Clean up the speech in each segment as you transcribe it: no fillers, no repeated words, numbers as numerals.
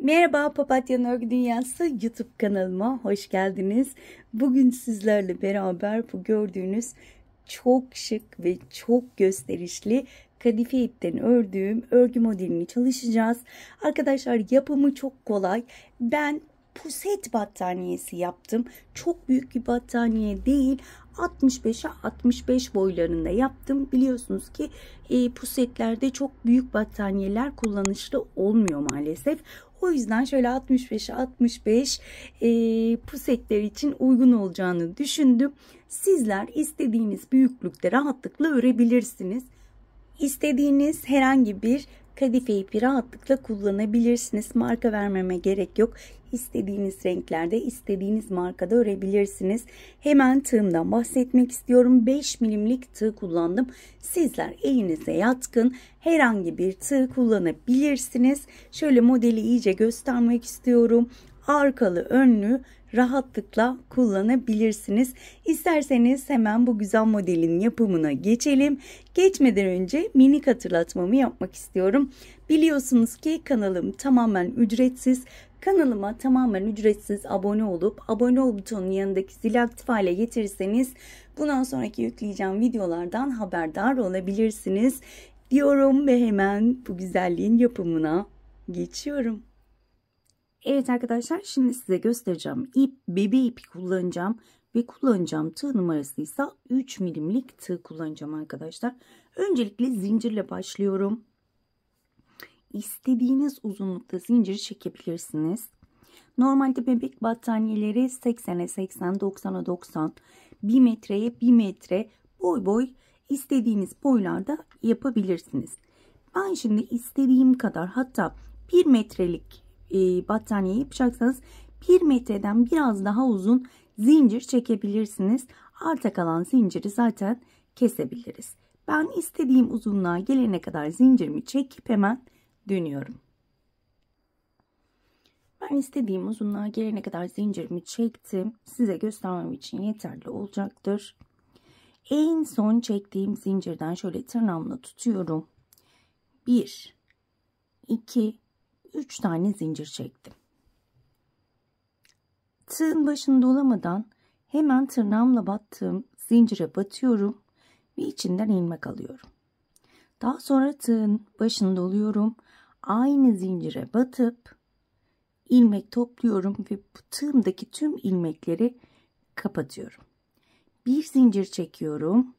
Merhaba Papatya Örgü Dünyası YouTube kanalıma hoş geldiniz. Bugün sizlerle beraber bu gördüğünüz çok şık ve çok gösterişli kadife ipten ördüğüm örgü modelini çalışacağız. Arkadaşlar yapımı çok kolay. Ben puset battaniyesi yaptım. Çok büyük bir battaniye değil. 65'e 65 boylarında yaptım. Biliyorsunuz ki pusetlerde çok büyük battaniyeler kullanışlı olmuyor maalesef. O yüzden şöyle 65'e 65 pusetler için uygun olacağını düşündüm. Sizler istediğiniz büyüklükte rahatlıkla örebilirsiniz. İstediğiniz herhangi bir kadife ipi rahatlıkla kullanabilirsiniz. Marka vermeme gerek yok. İstediğiniz renklerde, istediğiniz markada örebilirsiniz. Hemen tığımdan bahsetmek istiyorum. 5 milimlik tığ kullandım. Sizler elinize yatkın herhangi bir tığ kullanabilirsiniz. Şöyle modeli iyice göstermek istiyorum. Arkalı, önlü rahatlıkla kullanabilirsiniz. İsterseniz hemen bu güzel modelin yapımına geçelim. Geçmeden önce minik hatırlatmamı yapmak istiyorum. Biliyorsunuz ki kanalım tamamen ücretsiz. Kanalıma tamamen ücretsiz abone olup abone ol butonunun yanındaki zili aktif hale getirirseniz bundan sonraki yükleyeceğim videolardan haberdar olabilirsiniz diyorum ve hemen bu güzelliğin yapımına geçiyorum. Evet arkadaşlar, şimdi size göstereceğim bebe ipi kullanacağım ve kullanacağım tığ numarası ise 3 milimlik tığ kullanacağım arkadaşlar. Öncelikle zincirle başlıyorum. İstediğiniz uzunlukta zincir çekebilirsiniz. Normalde bebek battaniyeleri 80'e 80, 90'a 90, 1 metreye 1 metre boy istediğiniz boylarda yapabilirsiniz. Ben şimdi istediğim kadar, hatta 1 metrelik battaniye yapacaksanız 1 metreden biraz daha uzun zincir çekebilirsiniz. Arta kalan zinciri zaten kesebiliriz. Ben istediğim uzunluğa gelene kadar zincirimi çekip hemen dönüyorum. Ben istediğim uzunluğa gelene kadar zincirimi çektim. Size göstermem için yeterli olacaktır. En son çektiğim zincirden şöyle tırnağımla tutuyorum. 1, 2, 3 tane zincir çektim. Tığın başını dolamadan hemen tırnağımla battığım zincire batıyorum ve içinden ilmek alıyorum. Daha sonra tığın başını doluyorum. Aynı zincire batıp ilmek topluyorum ve bu tığımdaki tüm ilmekleri kapatıyorum. Bir zincir çekiyorum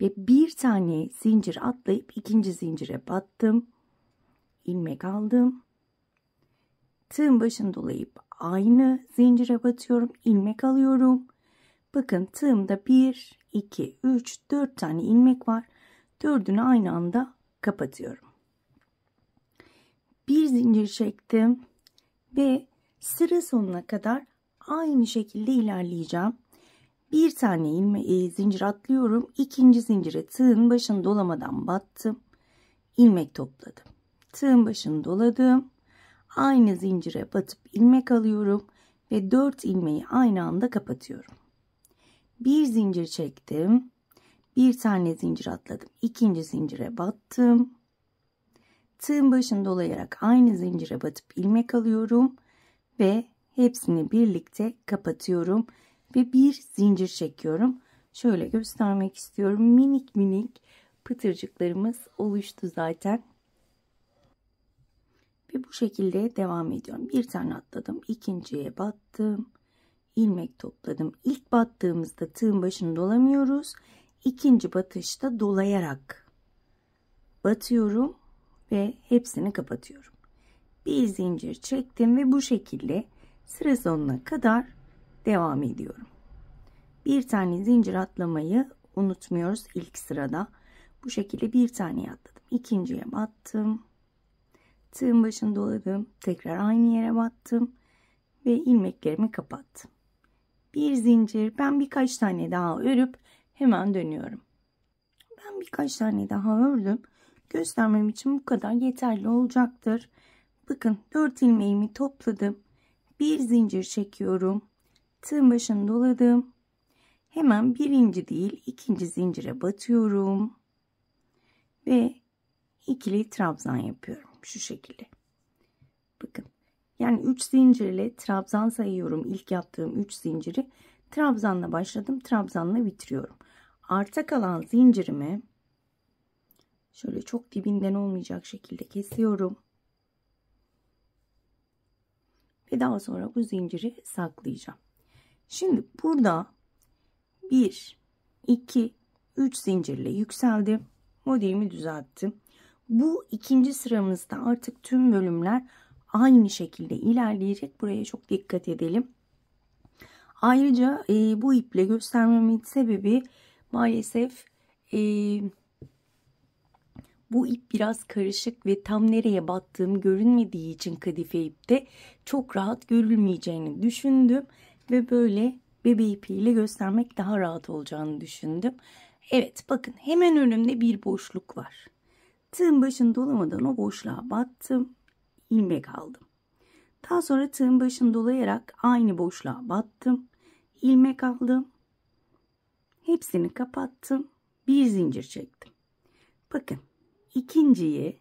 ve bir tane zincir atlayıp ikinci zincire battım. İlmek aldım. Tığın başını dolayıp aynı zincire batıyorum. İlmek alıyorum. Bakın tığımda 1, 2, 3, 4 tane ilmek var. Dördünü aynı anda kapatıyorum. Bir zincir çektim ve sıra sonuna kadar aynı şekilde ilerleyeceğim. Bir tane zincir atlıyorum. İkinci zincire tığın başını dolamadan battım. İlmek topladım. Tığın başını doladım. Aynı zincire batıp ilmek alıyorum ve 4 ilmeği aynı anda kapatıyorum. Bir zincir çektim. Bir tane zincir atladım. İkinci zincire battım. Tığın başını dolayarak aynı zincire batıp ilmek alıyorum ve hepsini birlikte kapatıyorum ve bir zincir çekiyorum. Şöyle göstermek istiyorum. Minik minik pıtırcıklarımız oluştu zaten. Ve bu şekilde devam ediyorum. Bir tane atladım. İkinciye battım. İlmek topladım. İlk battığımızda tığın başını dolamıyoruz. İkinci batışta dolayarak batıyorum ve hepsini kapatıyorum. Bir zincir çektim ve bu şekilde sıra sonuna kadar devam ediyorum. Bir tane zincir atlamayı unutmuyoruz ilk sırada. Bu şekilde bir tane atladım. İkinciye battım. Tığın başını doladım. Tekrar aynı yere battım ve ilmeklerimi kapattım. Bir zincir. Ben birkaç tane daha örüp hemen dönüyorum. Ben birkaç tane daha ördüm. Göstermem için bu kadar yeterli olacaktır. Bakın 4 ilmeğimi topladım. Bir zincir çekiyorum. Tığın başını doladım. Hemen birinci değil ikinci zincire batıyorum. Ve ikili trabzan yapıyorum. Şu şekilde. Bakın. Yani 3 zincirle trabzan sayıyorum. İlk yaptığım 3 zinciri trabzanla başladım. Trabzanla bitiriyorum. Arta kalan zincirimi şöyle çok dibinden olmayacak şekilde kesiyorum. Ve daha sonra bu zinciri saklayacağım. Şimdi burada 1, 2, 3 zincirle yükseldim. Modelimi düzelttim. Bu ikinci sıramızda artık tüm bölümler aynı şekilde ilerleyecek. Buraya çok dikkat edelim. Ayrıca bu iple göstermemin sebebi maalesef bu ip biraz karışık ve tam nereye battığım görünmediği için kadife ipte çok rahat görülmeyeceğini düşündüm ve böyle bebe ipiyle göstermek daha rahat olacağını düşündüm. Evet, bakın hemen önümde bir boşluk var. Tığın başını dolamadan o boşluğa battım, ilmek aldım. Daha sonra tığın başını dolayarak aynı boşluğa battım, ilmek aldım. Hepsini kapattım, bir zincir çektim. Bakın, ikinciyi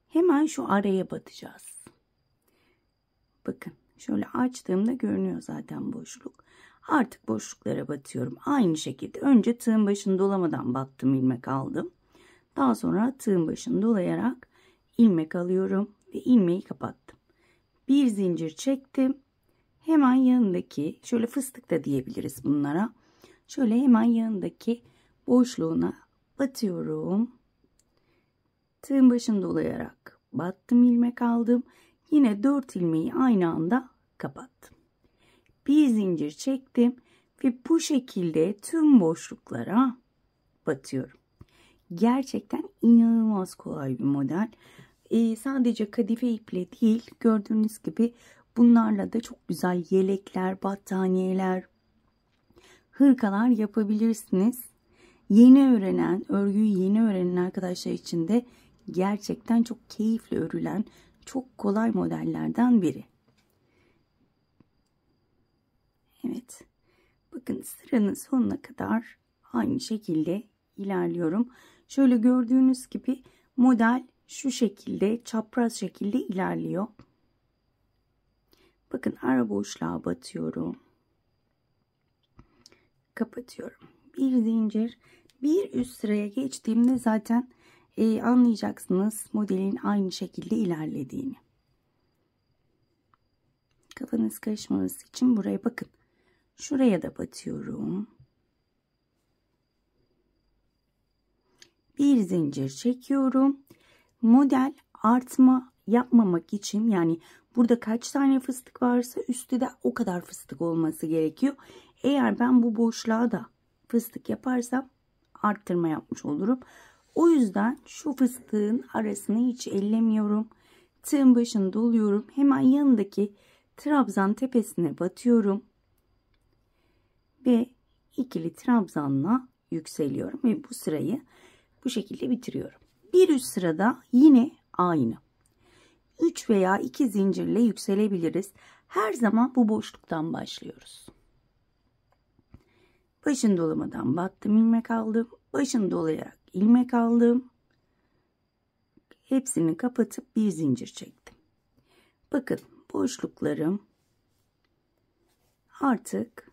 hemen şu araya batacağız. Bakın, şöyle açtığımda görünüyor zaten boşluk. Artık boşluklara batıyorum. Aynı şekilde önce tığın başını dolamadan battım, ilmek aldım. Daha sonra tığın başını dolayarak ilmek alıyorum ve ilmeği kapattım. Bir zincir çektim. Hemen yanındaki, şöyle fıstık da diyebiliriz bunlara. Şöyle hemen yanındaki boşluğuna batıyorum. Tığın başını dolayarak battım, ilmek aldım. Yine 4 ilmeği aynı anda kapattım. Bir zincir çektim ve bu şekilde tüm boşluklara batıyorum. Gerçekten inanılmaz kolay bir model. Sadece kadife iple değil, gördüğünüz gibi bunlarla da çok güzel yelekler, battaniyeler, hırkalar yapabilirsiniz. Yeni öğrenen, örgüyü yeni öğrenen arkadaşlar için de gerçekten çok keyifli örülen, çok kolay modellerden biri. Evet. Bakın sıranın sonuna kadar aynı şekilde ilerliyorum. Şöyle gördüğünüz gibi model şu şekilde, çapraz şekilde ilerliyor. Bakın ara boşluğa batıyorum. Kapatıyorum. Bir zincir. Bir üst sıraya geçtiğimde zaten anlayacaksınız modelin aynı şekilde ilerlediğini. Kafanız karışmaması için buraya bakın. Şuraya da batıyorum. Bir zincir çekiyorum. Model artma yapmamak için, yani burada kaç tane fıstık varsa üstte de o kadar fıstık olması gerekiyor. Eğer ben bu boşluğa da fıstık yaparsam arttırma yapmış olurum. O yüzden şu fıstığın arasını hiç ellemiyorum. Tığın başını doluyorum. Hemen yanındaki trabzan tepesine batıyorum. Ve ikili trabzanla yükseliyorum ve bu sırayı bu şekilde bitiriyorum. Bir üst sırada yine aynı. 3 veya 2 zincirle yükselebiliriz. Her zaman bu boşluktan başlıyoruz. Başını dolamadan battım, ilmek aldım. Başını dolayarak ilmek aldım. Hepsini kapatıp bir zincir çektim. Bakın boşluklarım artık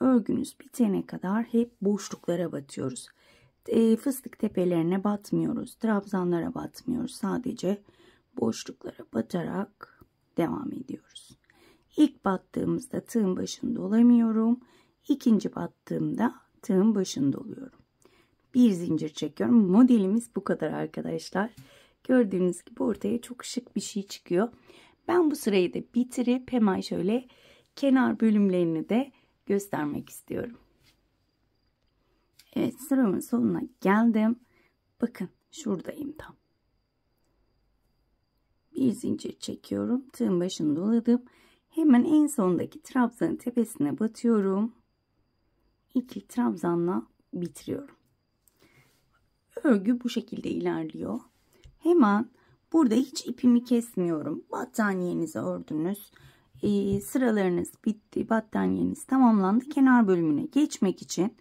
örgünüz bitene kadar hep boşluklara batıyoruz. Fıstık tepelerine batmıyoruz. Trabzanlara batmıyoruz. Sadece boşluklara batarak devam ediyoruz. İlk battığımızda tığın başını dolamıyorum. İkinci battığımda tığın başını doluyorum. Bir zincir çekiyorum. Modelimiz bu kadar arkadaşlar. Gördüğünüz gibi ortaya çok şık bir şey çıkıyor. Ben bu sırayı da bitirip hemen şöyle kenar bölümlerini de göstermek istiyorum. Evet, sıramın sonuna geldim. Bakın şuradayım tam. Bir zincir çekiyorum. Tığın başını doladım. Hemen en sondaki trabzanın tepesine batıyorum. İki trabzanla bitiriyorum. Örgü bu şekilde ilerliyor. Hemen burada hiç ipimi kesmiyorum. Battaniyenizi ördünüz. Sıralarınız bitti. Battaniyeniz tamamlandı. Kenar bölümüne geçmek için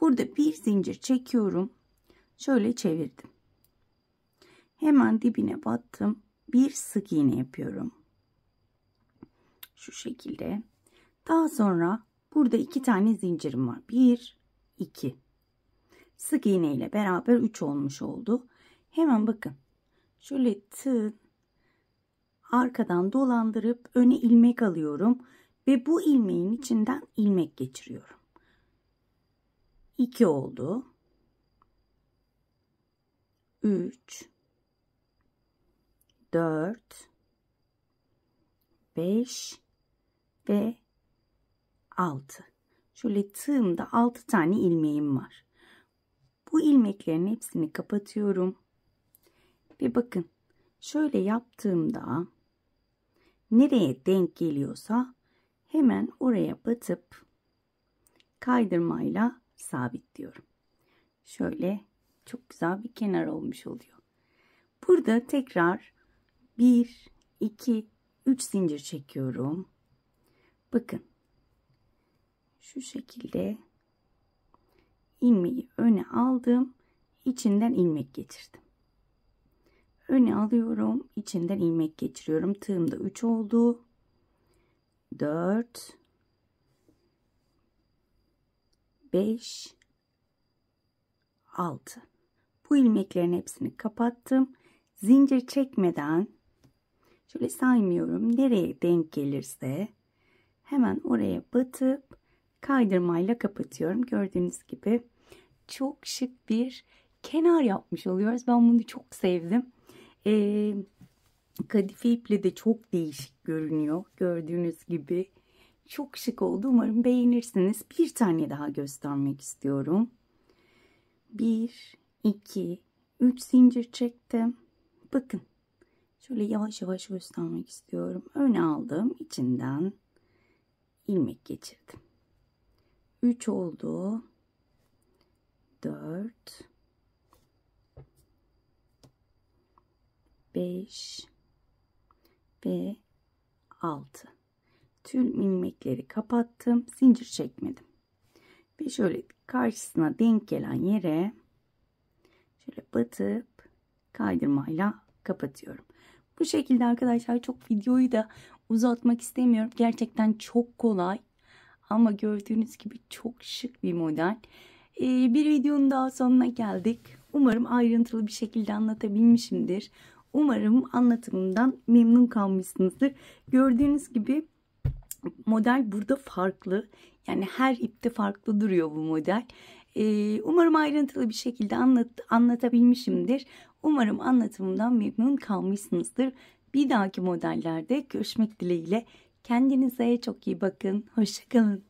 burada bir zincir çekiyorum. Şöyle çevirdim. Hemen dibine battım. bir sık iğne yapıyorum. Şu şekilde. Daha sonra burada 2 tane zincirim var. 1, 2. Sık iğne ile beraber 3 olmuş oldu. Hemen bakın. Şöyle tığ arkadan dolandırıp öne ilmek alıyorum ve bu ilmeğin içinden ilmek geçiriyorum. 2 oldu. 3, 4, 5 ve 6. Şöyle tığımda 6 tane ilmeğim var. Bu ilmeklerin hepsini kapatıyorum. Ve bakın şöyle yaptığımda nereye denk geliyorsa hemen oraya batıp kaydırmayla sabitliyorum. Şöyle çok güzel bir kenar olmuş oluyor. Burada tekrar 1, 2, 3 zincir çekiyorum. Bakın şu şekilde ilmeği öne aldım, içinden ilmek geçirdim. Öne alıyorum, içinden ilmek geçiriyorum. Tığımda 3 oldu. 4, 5, 6. Bu ilmeklerin hepsini kapattım. Zincir çekmeden şöyle saymıyorum. Nereye denk gelirse hemen oraya batıp kaydırmayla kapatıyorum. Gördüğünüz gibi çok şık bir kenar yapmış oluyoruz. Ben bunu çok sevdim. Kadife iple de çok değişik görünüyor. Gördüğünüz gibi çok şık oldu. Umarım beğenirsiniz. Bir tane daha göstermek istiyorum. 1, 2, 3 zincir çektim. Bakın şöyle yavaş yavaş göstermek istiyorum. Öne aldım, içinden ilmek geçirdim. 3 oldu. 4, 5 ve 6. Tüm ilmekleri kapattım. Zincir çekmedim. Ve şöyle karşısına denk gelen yere şöyle batıp kaydırmayla kapatıyorum. Bu şekilde arkadaşlar, çok videoyu da uzatmak istemiyorum. Gerçekten çok kolay ama gördüğünüz gibi çok şık bir model. Bir videonun daha sonuna geldik. Umarım ayrıntılı bir şekilde anlatabilmişimdir. Umarım anlatımından memnun kalmışsınızdır. Gördüğünüz gibi model burada farklı. Yani her ipte farklı duruyor bu model. Umarım ayrıntılı bir şekilde anlatabilmişimdir. Umarım anlatımımdan memnun kalmışsınızdır. Bir dahaki modellerde görüşmek dileğiyle. Kendinize çok iyi bakın. Hoşça kalın.